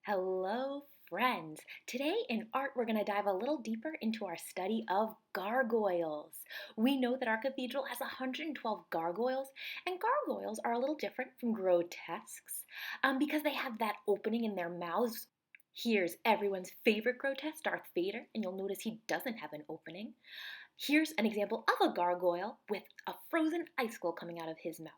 Hello, friends. Today in art, we're going to dive a little deeper into our study of gargoyles. We know that our cathedral has 112 gargoyles, and gargoyles are a little different from grotesques because they have that opening in their mouths. Here's everyone's favorite grotesque, Darth Vader, and you'll notice he doesn't have an opening. Here's an example of a gargoyle with a frozen icicle coming out of his mouth.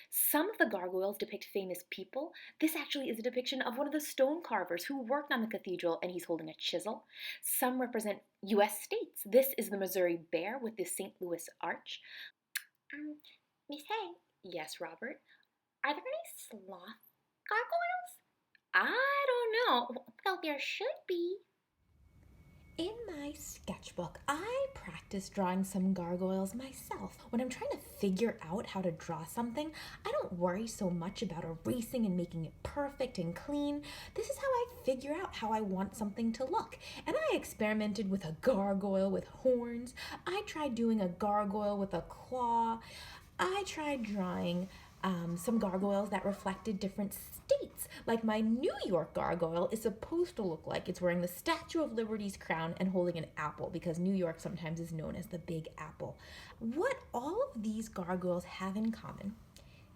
Some of the gargoyles depict famous people. This actually is a depiction of one of the stone carvers who worked on the cathedral, and he's holding a chisel. Some represent U.S. states. This is the Missouri Bear with the St. Louis Arch. Um, Miss Hay. Yes, Robert. Are there any sloth gargoyles? I don't know. Well, there should be. In my sketchbook, I practice drawing some gargoyles myself. When I'm trying to figure out how to draw something, I don't worry so much about erasing and making it perfect and clean. This is how I figure out how I want something to look. And I experimented with a gargoyle with horns. I tried doing a gargoyle with a claw. I tried drawing some gargoyles that reflected different states. Like my New York gargoyle is supposed to look like it's wearing the Statue of Liberty's crown and holding an apple because New York sometimes is known as the Big Apple. What all of these gargoyles have in common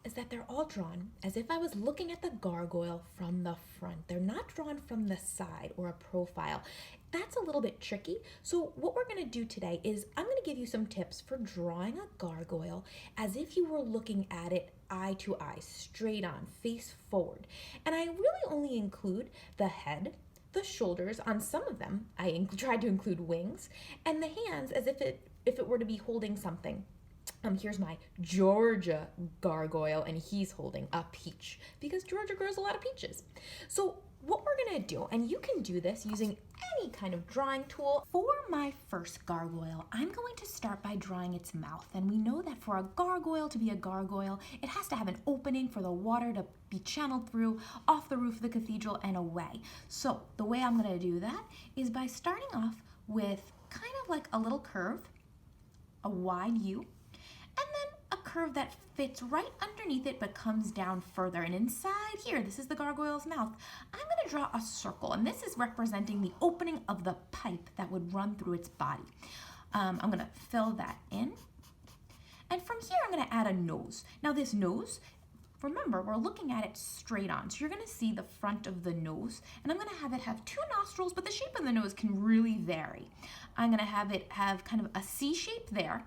is that they're all drawn as if I was looking at the gargoyle from the front. They're not drawn from the side or a profile. That's a little bit tricky. So what we're going to do today is I'm going to give you some tips for drawing a gargoyle as if you were looking at it eye to eye, straight on, face forward. And I really only include the head, the shoulders. On some of them, I tried to include wings, and the hands as if it were to be holding something. Here's my Georgia gargoyle, and he's holding a peach because Georgia grows a lot of peaches. So what we're gonna do, and you can do this using any kind of drawing tool. For my first gargoyle, I'm going to start by drawing its mouth. And we know that for a gargoyle to be a gargoyle, it has to have an opening for the water to be channeled through off the roof of the cathedral and away. So the way I'm gonna do that is by starting off with kind of like a little curve, a wide U, and then a curve that fits right underneath it but comes down further. And inside here, this is the gargoyle's mouth, I'm going to draw a circle, and this is representing the opening of the pipe that would run through its body. I'm going to fill that in, and from here I'm going to add a nose. Now this nose, remember, we're looking at it straight on, so you're going to see the front of the nose, and I'm going to have it have two nostrils, but the shape of the nose can really vary. I'm going to have it have kind of a C shape there.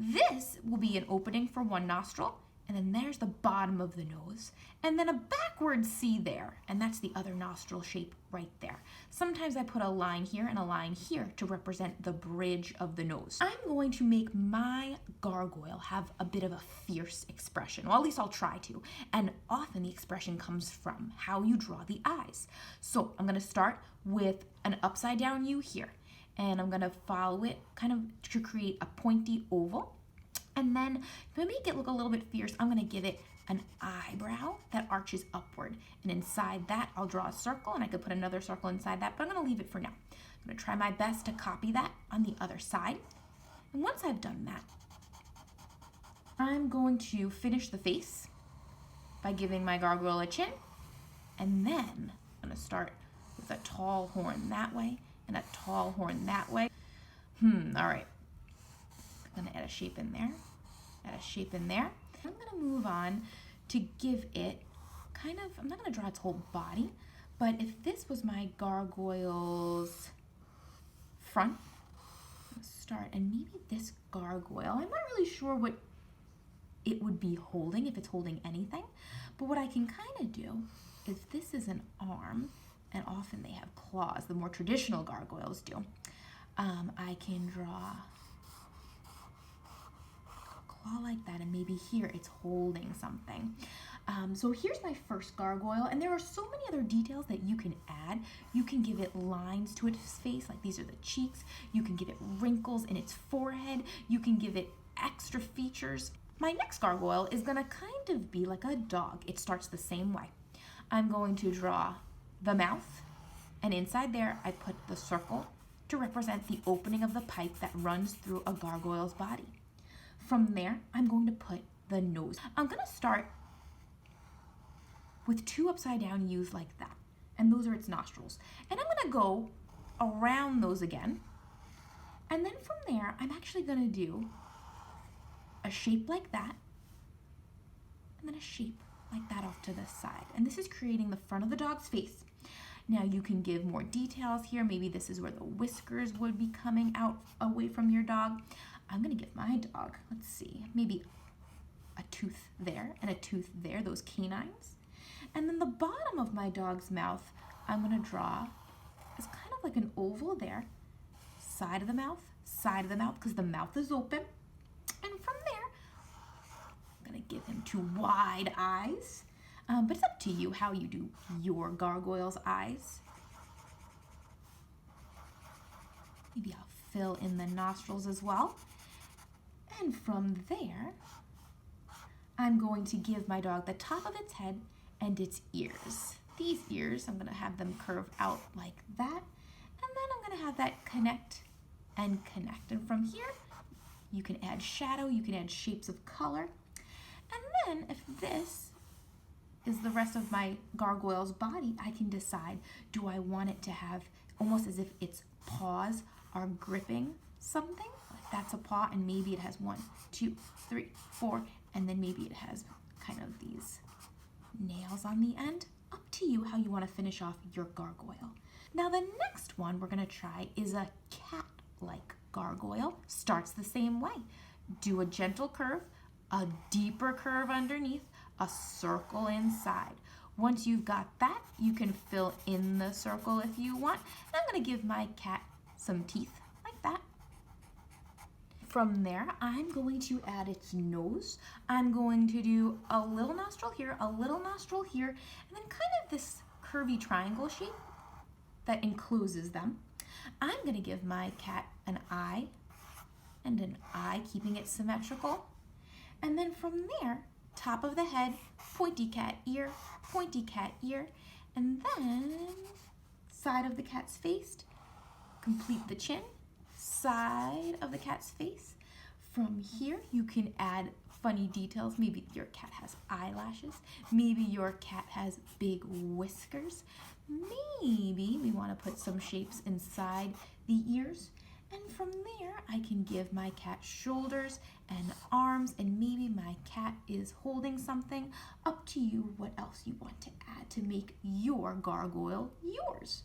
This will be an opening for one nostril, and then there's the bottom of the nose, and then a backward C there, and that's the other nostril shape right there. Sometimes I put a line here and a line here to represent the bridge of the nose. I'm going to make my gargoyle have a bit of a fierce expression, well, at least I'll try to, and often the expression comes from how you draw the eyes. So I'm going to start with an upside down U here, and I'm gonna follow it kind of to create a pointy oval. And then to make it look a little bit fierce, I'm gonna give it an eyebrow that arches upward. And inside that, I'll draw a circle, and I could put another circle inside that, but I'm gonna leave it for now. I'm gonna try my best to copy that on the other side. And once I've done that, I'm going to finish the face by giving my gargoyle a chin. And then I'm gonna start with a tall horn that way, and a tall horn that way. All right. I'm gonna add a shape in there, add a shape in there. I'm gonna move on to give it kind of, I'm not gonna draw its whole body, but if this was my gargoyle's front, let's start, and maybe this gargoyle, I'm not really sure what it would be holding, if it's holding anything, but what I can kind of do is this is an arm, and often they have claws, the more traditional gargoyles do. I can draw a claw like that, and maybe here it's holding something. So here's my first gargoyle, and there are so many other details that you can add. You can give it lines to its face, like these are the cheeks. You can give it wrinkles in its forehead. You can give it extra features. My next gargoyle is gonna kind of be like a dog. It starts the same way. I'm going to draw the mouth, and inside there I put the circle to represent the opening of the pipe that runs through a gargoyle's body. From there, I'm going to put the nose. I'm going to start with two upside down U's like that, and those are its nostrils. And I'm gonna go around those again. And then from there, I'm actually gonna do a shape like that, and then a shape like that off to the side. And this is creating the front of the dog's face. Now you can give more details here. Maybe this is where the whiskers would be coming out away from your dog. I'm gonna give my dog, let's see, maybe a tooth there and a tooth there, those canines. And then the bottom of my dog's mouth, I'm gonna draw as kind of like an oval there. Side of the mouth, because the mouth is open. And from there, I'm gonna give him 2 wide eyes. But it's up to you how you do your gargoyle's eyes. Maybe I'll fill in the nostrils as well. And from there, I'm going to give my dog the top of its head and its ears. These ears, I'm gonna have them curve out like that. And then I'm gonna have that connect and connect. And from here, you can add shadow, you can add shapes of color. And then if this is the rest of my gargoyle's body, I can decide, do I want it to have almost as if its paws are gripping something? Like that's a paw, and maybe it has 1, 2, 3, 4, and then maybe it has kind of these nails on the end. Up to you how you want to finish off your gargoyle. Now the next one we're going to try is a cat-like gargoyle. Starts the same way. Do a gentle curve, a deeper curve underneath, a circle inside. Once you've got that, you can fill in the circle if you want. And I'm going to give my cat some teeth like that. From there, I'm going to add its nose. I'm going to do a little nostril here, a little nostril here, and then kind of this curvy triangle shape that encloses them. I'm going to give my cat an eye and an eye, keeping it symmetrical. And then from there, top of the head, pointy cat ear, and then side of the cat's face, complete the chin, side of the cat's face. From here, you can add funny details. Maybe your cat has eyelashes. Maybe your cat has big whiskers. Maybe we want to put some shapes inside the ears. And from there, I can give my cat shoulders and arms, and maybe my cat is holding something. Up to you what else you want to add to make your gargoyle yours.